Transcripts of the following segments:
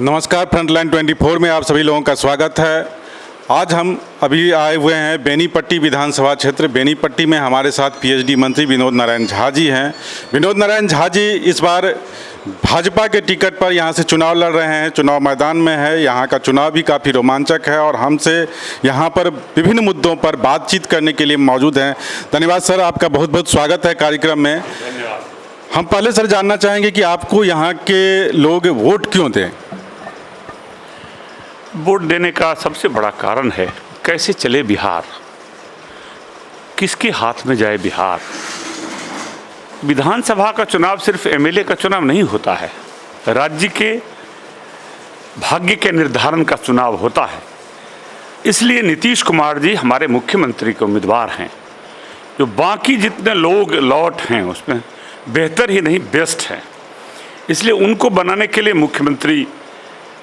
नमस्कार, फ्रंटलाइन 24 में आप सभी लोगों का स्वागत है। आज हम अभी आए हुए हैं बेनीपट्टी विधानसभा क्षेत्र। बेनीपट्टी में हमारे साथ पीएचडी मंत्री विनोद नारायण झा जी हैं। विनोद नारायण झा जी इस बार भाजपा के टिकट पर यहाँ से चुनाव लड़ रहे हैं, चुनाव मैदान में है। यहाँ का चुनाव भी काफ़ी रोमांचक है और हमसे यहाँ पर विभिन्न मुद्दों पर बातचीत करने के लिए मौजूद हैं। धन्यवाद सर, आपका बहुत बहुत स्वागत है कार्यक्रम में। धन्यवाद। हम पहले सर जानना चाहेंगे कि आपको यहाँ के लोग वोट क्यों दें? वोट देने का सबसे बड़ा कारण है कैसे चले बिहार, किसके हाथ में जाए बिहार। विधानसभा का चुनाव सिर्फ एमएलए का चुनाव नहीं होता है, राज्य के भाग्य के निर्धारण का चुनाव होता है। इसलिए नीतीश कुमार जी हमारे मुख्यमंत्री के उम्मीदवार हैं। जो बाकी जितने लोग लौट हैं उसमें बेहतर ही नहीं बेस्ट हैं। इसलिए उनको बनाने के लिए, मुख्यमंत्री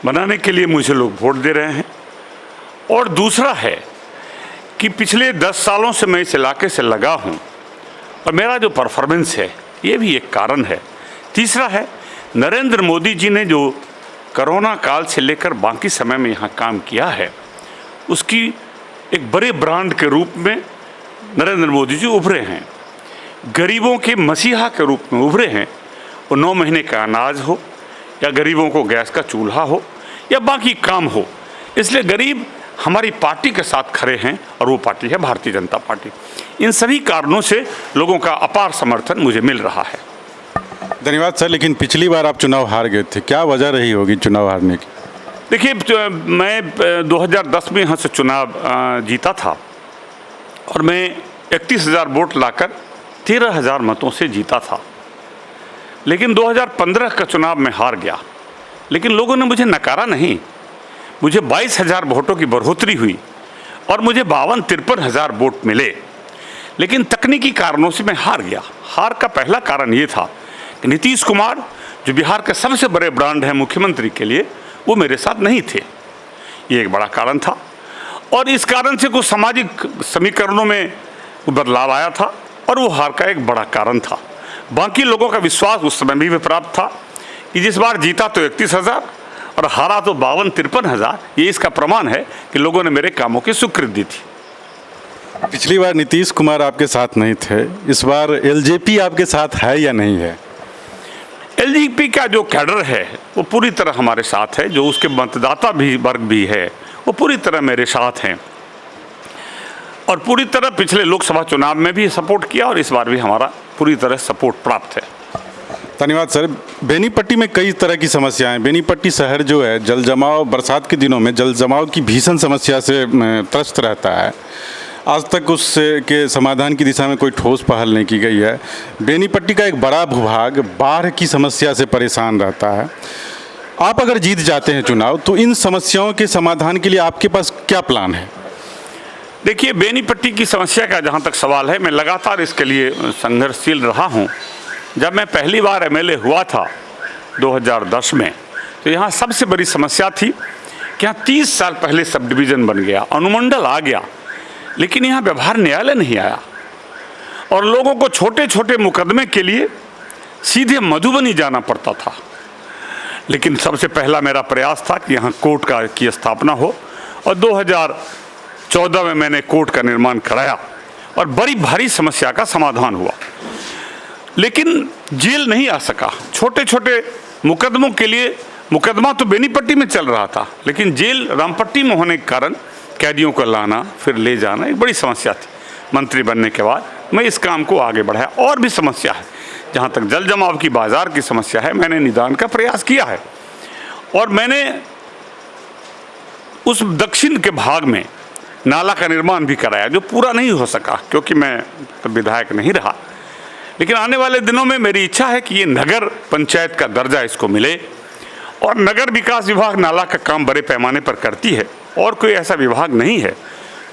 बनाने के लिए मुझे लोग वोट दे रहे हैं। और दूसरा है कि पिछले 10 सालों से मैं इस इलाके से लगा हूं और मेरा जो परफॉर्मेंस है ये भी एक कारण है। तीसरा है नरेंद्र मोदी जी ने जो कोरोना काल से लेकर बाकी समय में यहाँ काम किया है, उसकी एक बड़े ब्रांड के रूप में नरेंद्र मोदी जी उभरे हैं। गरीबों के मसीहा के रूप में उभरे हैं। वो 9 महीने का अनाज हो या गरीबों को गैस का चूल्हा हो या बाकी काम हो, इसलिए गरीब हमारी पार्टी के साथ खड़े हैं और वो पार्टी है भारतीय जनता पार्टी। इन सभी कारणों से लोगों का अपार समर्थन मुझे मिल रहा है। धन्यवाद सर, लेकिन पिछली बार आप चुनाव हार गए थे, क्या वजह रही होगी चुनाव हारने की? देखिए, मैं 2010 में यहाँ से चुनाव जीता था और मैं 31,000 वोट लाकर 13,000 मतों से जीता था। लेकिन 2015 का चुनाव में हार गया, लेकिन लोगों ने मुझे नकारा नहीं। मुझे 22,000 वोटों की बढ़ोतरी हुई और मुझे 52-53,000 वोट मिले। लेकिन तकनीकी कारणों से मैं हार गया। हार का पहला कारण ये था कि नीतीश कुमार, जो बिहार के सबसे बड़े ब्रांड हैं मुख्यमंत्री के लिए, वो मेरे साथ नहीं थे। ये एक बड़ा कारण था और इस कारण से कुछ सामाजिक समीकरणों में बदलाव आया था और वो हार का एक बड़ा कारण था। बाकी लोगों का विश्वास उस समय भी प्राप्त था कि जिस बार जीता तो 31,000 और हारा तो 52-53,000। ये इसका प्रमाण है कि लोगों ने मेरे कामों की स्वीकृति दी थी। पिछली बार नीतीश कुमार आपके साथ नहीं थे, इस बार एलजेपी आपके साथ है या नहीं है? एलजेपी का जो कैडर है वो पूरी तरह हमारे साथ है। जो उसके मतदाता भी वर्ग भी है वो पूरी तरह मेरे साथ हैं और पूरी तरह पिछले लोकसभा चुनाव में भी सपोर्ट किया और इस बार भी हमारा पूरी तरह सपोर्ट प्राप्त है। धन्यवाद सर। बेनीपट्टी में कई तरह की समस्याएं। बेनीपट्टी शहर जो है जल जमाव, बरसात के दिनों में जल जमाव की भीषण समस्या से त्रस्त रहता है। आज तक उसके समाधान की दिशा में कोई ठोस पहल नहीं की गई है। बेनीपट्टी का एक बड़ा भूभाग बाढ़ की समस्या से परेशान रहता है। आप अगर जीत जाते हैं चुनाव तो इन समस्याओं के समाधान के लिए आपके पास क्या प्लान है? देखिए, बेनीपट्टी की समस्या का जहाँ तक सवाल है, मैं लगातार इसके लिए संघर्षशील रहा हूँ। जब मैं पहली बार एमएलए हुआ था 2010 में, तो यहाँ सबसे बड़ी समस्या थी कि यहाँ 30 साल पहले सब डिवीज़न बन गया, अनुमंडल आ गया, लेकिन यहाँ व्यवहार न्यायालय नहीं आया और लोगों को छोटे छोटे मुकदमे के लिए सीधे मधुबनी जाना पड़ता था। लेकिन सबसे पहला मेरा प्रयास था कि यहाँ कोर्ट की स्थापना हो और 2014 में मैंने कोर्ट का निर्माण कराया और बड़ी भारी समस्या का समाधान हुआ। लेकिन जेल नहीं आ सका। छोटे छोटे मुकदमों के लिए मुकदमा तो बेनीपट्टी में चल रहा था, लेकिन जेल रामपट्टी में होने के कारण कैदियों को लाना फिर ले जाना एक बड़ी समस्या थी। मंत्री बनने के बाद मैं इस काम को आगे बढ़ाया। और भी समस्या है, जहाँ तक जल जमाव की, बाजार की समस्या है, मैंने निदान का प्रयास किया है और मैंने उस दक्षिण के भाग में नाला का निर्माण भी कराया, जो पूरा नहीं हो सका क्योंकि मैं तो विधायक नहीं रहा। लेकिन आने वाले दिनों में मेरी इच्छा है कि ये नगर पंचायत का दर्जा इसको मिले और नगर विकास विभाग नाला का काम बड़े पैमाने पर करती है और कोई ऐसा विभाग नहीं है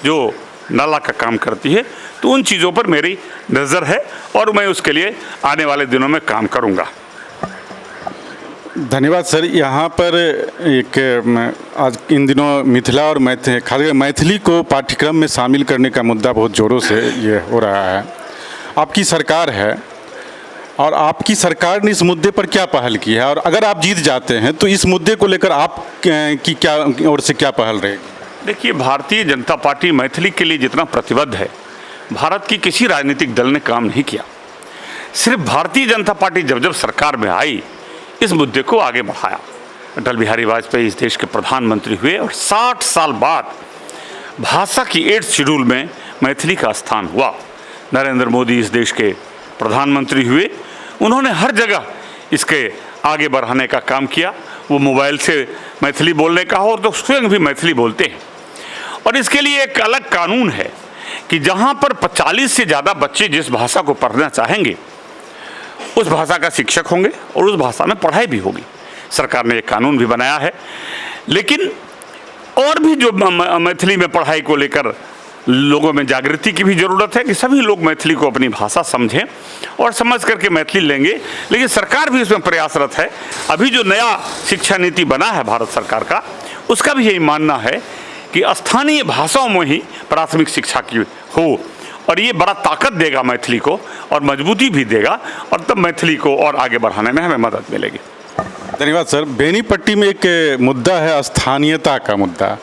जो नाला का काम करती है। तो उन चीज़ों पर मेरी नज़र है और मैं उसके लिए आने वाले दिनों में काम करूँगा। धन्यवाद सर। यहाँ पर एक आज इन दिनों मिथिला और खासकर मैथिली को पाठ्यक्रम में शामिल करने का मुद्दा बहुत ज़ोरों से ये हो रहा है। आपकी सरकार है, और आपकी सरकार ने इस मुद्दे पर क्या पहल की है, और अगर आप जीत जाते हैं तो इस मुद्दे को लेकर आप की क्या ओर से क्या पहल रहेगी? देखिए, भारतीय जनता पार्टी मैथिली के लिए जितना प्रतिबद्ध है, भारत की किसी राजनीतिक दल ने काम नहीं किया। सिर्फ भारतीय जनता पार्टी जब जब सरकार में आई, इस मुद्दे को आगे बढ़ाया। अटल बिहारी वाजपेयी इस देश के प्रधानमंत्री हुए और 60 साल बाद भाषा की 8th शेड्यूल में मैथिली का स्थान हुआ। नरेंद्र मोदी इस देश के प्रधानमंत्री हुए, उन्होंने हर जगह इसके आगे बढ़ाने का काम किया। वो मोबाइल से मैथिली बोलने का हो तो स्वयं भी मैथिली बोलते हैं। और इसके लिए एक अलग कानून है कि जहाँ पर 40 से ज़्यादा बच्चे जिस भाषा को पढ़ना चाहेंगे उस भाषा का शिक्षक होंगे और उस भाषा में पढ़ाई भी होगी। सरकार ने एक कानून भी बनाया है। लेकिन और भी जो मैथिली में पढ़ाई को लेकर लोगों में जागृति की भी ज़रूरत है कि सभी लोग मैथिली को अपनी भाषा समझें और समझ करके मैथिली लेंगे। लेकिन सरकार भी इसमें प्रयासरत है। अभी जो नया शिक्षा नीति बना है भारत सरकार का, उसका भी यही मानना है कि स्थानीय भाषाओं में ही प्राथमिक शिक्षा की हो, और ये बड़ा ताकत देगा मैथिली को और मजबूती भी देगा, और तब मैथिली को और आगे बढ़ाने में हमें मदद मिलेगी। धन्यवाद सर। बेनीपट्टी में एक मुद्दा है स्थानीयता का मुद्दा,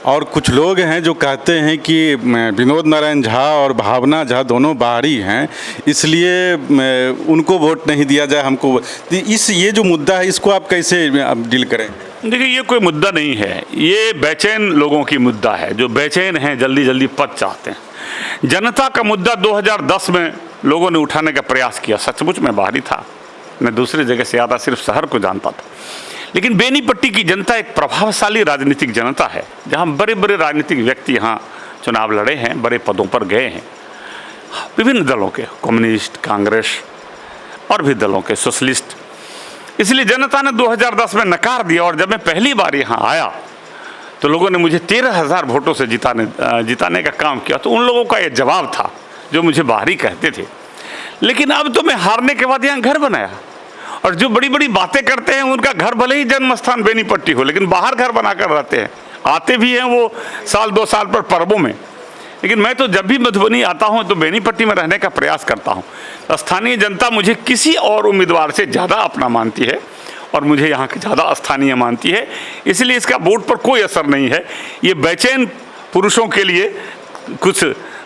और कुछ लोग हैं जो कहते हैं कि विनोद नारायण झा और भावना झा दोनों बाहरी हैं, इसलिए उनको वोट नहीं दिया जाए हमको। ये जो मुद्दा है, इसको आप कैसे डील करें? देखिए, ये कोई मुद्दा नहीं है, ये बेचैन लोगों की मुद्दा है जो बेचैन हैं, जल्दी जल्दी पद चाहते हैं। जनता का मुद्दा 2010 में लोगों ने उठाने का प्रयास किया। सचमुच में बाहरी था, मैं दूसरी जगह से आता, सिर्फ शहर को जानता था। लेकिन बेनीपट्टी की जनता एक प्रभावशाली राजनीतिक जनता है, जहाँ बड़े बड़े राजनीतिक व्यक्ति यहाँ चुनाव लड़े हैं, बड़े पदों पर गए हैं, विभिन्न दलों के, कम्युनिस्ट, कांग्रेस और भी दलों के, सोशलिस्ट। इसलिए जनता ने 2010 में नकार दिया, और जब मैं पहली बार यहाँ आया तो लोगों ने मुझे 13,000 वोटों से जिताने का काम किया। तो उन लोगों का ये जवाब था जो मुझे बाहरी कहते थे। लेकिन अब तो मैं हारने के बाद यहाँ घर बनाया, और जो बड़ी बड़ी बातें करते हैं उनका घर भले ही जन्म स्थान बेनीपट्टी हो, लेकिन बाहर घर बनाकर रहते हैं। आते भी हैं वो साल 2 साल पर पर्वों में। लेकिन मैं तो जब भी मधुबनी आता हूँ तो बेनीपट्टी में रहने का प्रयास करता हूँ। स्थानीय जनता मुझे किसी और उम्मीदवार से ज़्यादा अपना मानती है, और मुझे यहाँ की ज़्यादा स्थानीय मानती है। इसलिए इसका वोट पर कोई असर नहीं है। ये बेचैन पुरुषों के लिए कुछ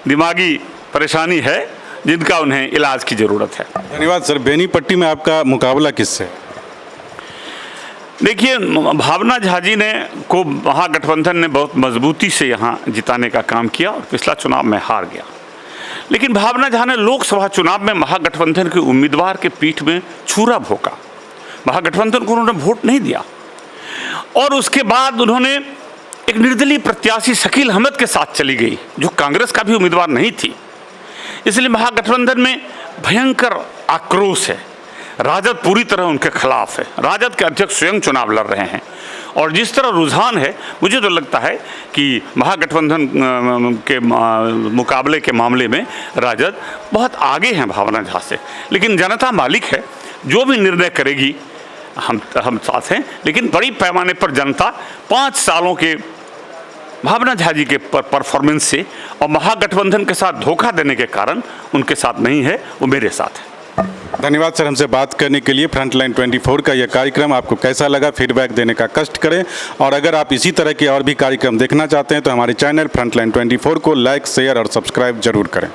दिमागी परेशानी है जिनका उन्हें इलाज की ज़रूरत है। धन्यवाद सर। बेनीपट्टी में आपका मुकाबला किससे? देखिए, भावना झा जी को महागठबंधन ने बहुत मजबूती से यहाँ जिताने का काम किया, और पिछला चुनाव में हार गया। लेकिन भावना झा ने लोकसभा चुनाव में महागठबंधन के उम्मीदवार के पीठ में छुरा भोंका। महागठबंधन को उन्होंने वोट नहीं दिया, और उसके बाद उन्होंने एक निर्दलीय प्रत्याशी शकील अहमद के साथ चली गई, जो कांग्रेस का भी उम्मीदवार नहीं थी। इसलिए महागठबंधन में भयंकर आक्रोश है। राजद पूरी तरह उनके खिलाफ है। राजद के अध्यक्ष स्वयं चुनाव लड़ रहे हैं, और जिस तरह रुझान है, मुझे तो लगता है कि महागठबंधन के मुकाबले के मामले में राजद बहुत आगे हैं भावना झा से। लेकिन जनता मालिक है, जो भी निर्णय करेगी हम साथ हैं। लेकिन बड़ी पैमाने पर जनता 5 सालों के भावना झा जी के परफॉर्मेंस से और महागठबंधन के साथ धोखा देने के कारण उनके साथ नहीं है, वो मेरे साथ है। धन्यवाद सर हमसे बात करने के लिए। फ्रंटलाइन 24 का यह कार्यक्रम आपको कैसा लगा, फीडबैक देने का कष्ट करें, और अगर आप इसी तरह के और भी कार्यक्रम देखना चाहते हैं तो हमारे चैनल फ्रंटलाइन 24 को लाइक, शेयर और सब्सक्राइब जरूर करें।